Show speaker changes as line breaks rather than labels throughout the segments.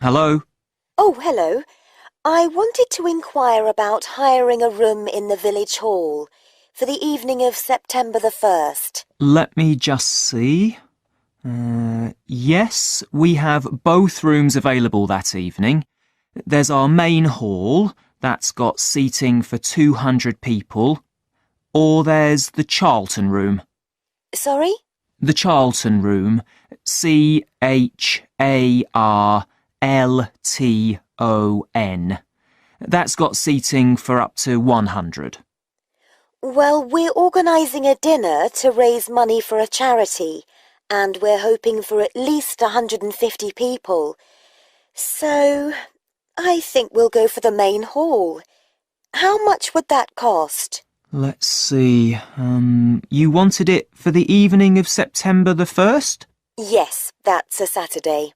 Hello?
Oh, hello. I wanted to inquire about hiring a room in the village hall for the evening of September the 1st.
Let me just see. Yes, we have both rooms available that evening. There's our main hall, that's got seating for 200 people. Or there's the Charlton room.
Sorry?
The Charlton room. Charlton. That's got seating for up to 100.
Well, we're organising a dinner to raise money for a charity, and we're hoping for at least 150 people. So, I think we'll go for the main hall. How much would that cost?
Let's see. You wanted it for the evening of September the 1st?
Yes, that's a Saturday.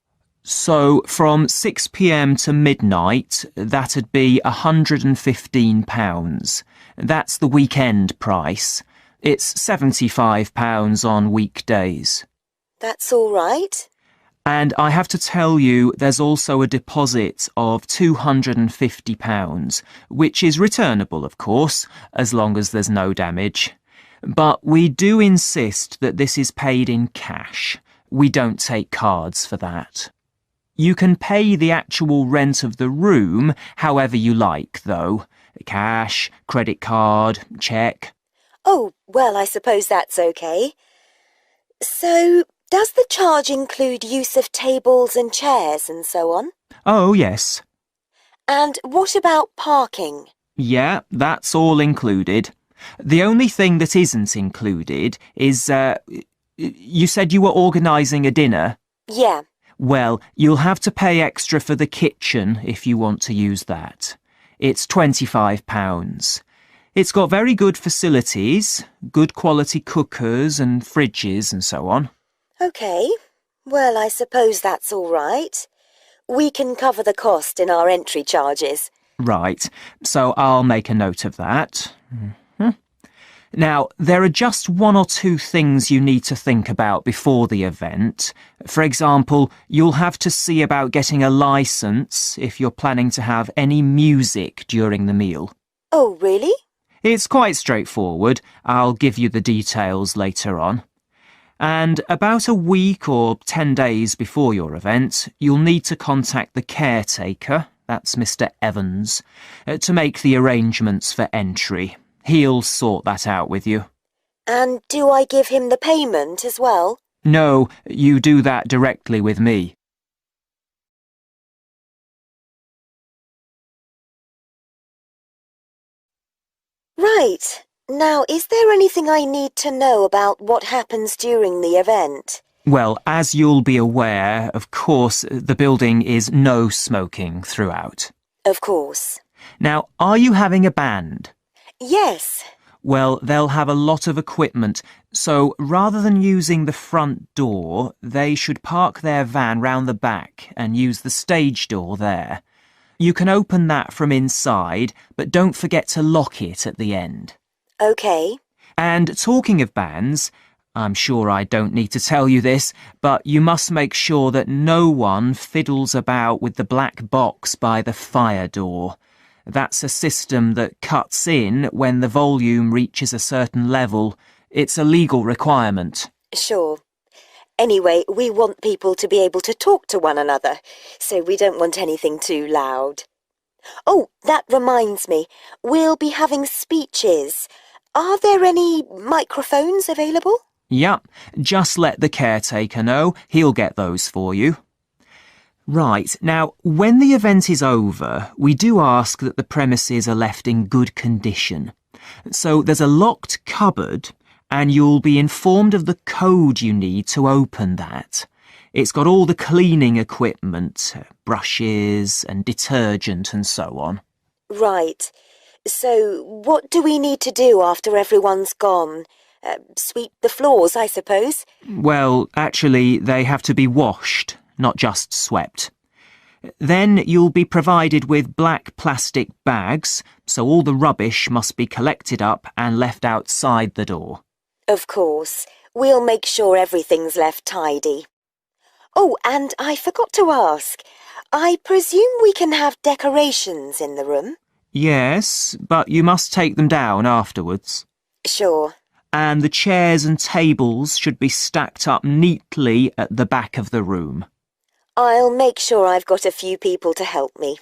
So from 6 p.m. to midnight, that'd be £115. That's the weekend price. It's £75 on weekdays.
That's all right.
And I have to tell you, there's also a deposit of £250, which is returnable, of course, as long as there's no damage. But we do insist that this is paid in cash. We don't take cards for that. You can pay the actual rent of the room however you like, though. Cash, credit card, cheque.
Oh, well, I suppose that's okay. So, does the charge include use of tables and chairs and so on?
Oh, yes.
And what about parking?
Yeah, that's all included. The only thing that isn't included is, you said you were organising a dinner?
Yeah.
Well, you'll have to pay extra for the kitchen if you want to use that. It's £25. It's got very good facilities, good quality cookers and fridges and so on.
OK. Well, I suppose that's all right. We can cover the cost in our entry charges.
Right, so I'll make a note of that. Now, there are just one or two things you need to think about before the event. For example, you'll have to see about getting a licence if you're planning to have any music during the meal.
Oh, really?
It's quite straightforward. I'll give you the details later on. And about a week or 10 days before your event, you'll need to contact the caretaker, that's Mr. Evans, to make the arrangements for entry. He'll sort that out with you.
And do I give him the payment as well?
No, you do that directly with me.
Right. Now, is there anything I need to know about what happens during the event?
Well, as you'll be aware, of course, the building is no smoking throughout.
Of course.
Now, are you having a band?
Yes.
Well, they'll have a lot of equipment, so rather than using the front door, they should park their van round the back and use the stage door there. You can open that from inside, but don't forget to lock it at the end.
OK.
And talking of bands, I'm sure I don't need to tell you this, but you must make sure that no one fiddles about with the black box by the fire door. That's a system that cuts in when the volume reaches a certain level. It's a legal requirement.
Sure. Anyway, we want people to be able to talk to one another, so we don't want anything too loud. Oh, that reminds me. We'll be having speeches. Are there any microphones available?
Yep, just let the caretaker know. He'll get those for you. Right, now, when the event is over, we do ask that the premises are left in good condition. So there's a locked cupboard, and you'll be informed of the code you need to open that. It's got all the cleaning equipment, brushes and detergent and so on.
Right. So what do we need to do after everyone's gone? Sweep the floors, I suppose?
Well, actually, they have to be washed, not just swept. Then you'll be provided with black plastic bags, so all the rubbish must be collected up and left outside the door.
Of course. We'll make sure everything's left tidy. Oh, and I forgot to ask. I presume we can have decorations in the room?
Yes, but you must take them down afterwards.
Sure.
And the chairs and tables should be stacked up neatly at the back of the room.
I'll make sure I've got a few people to help me.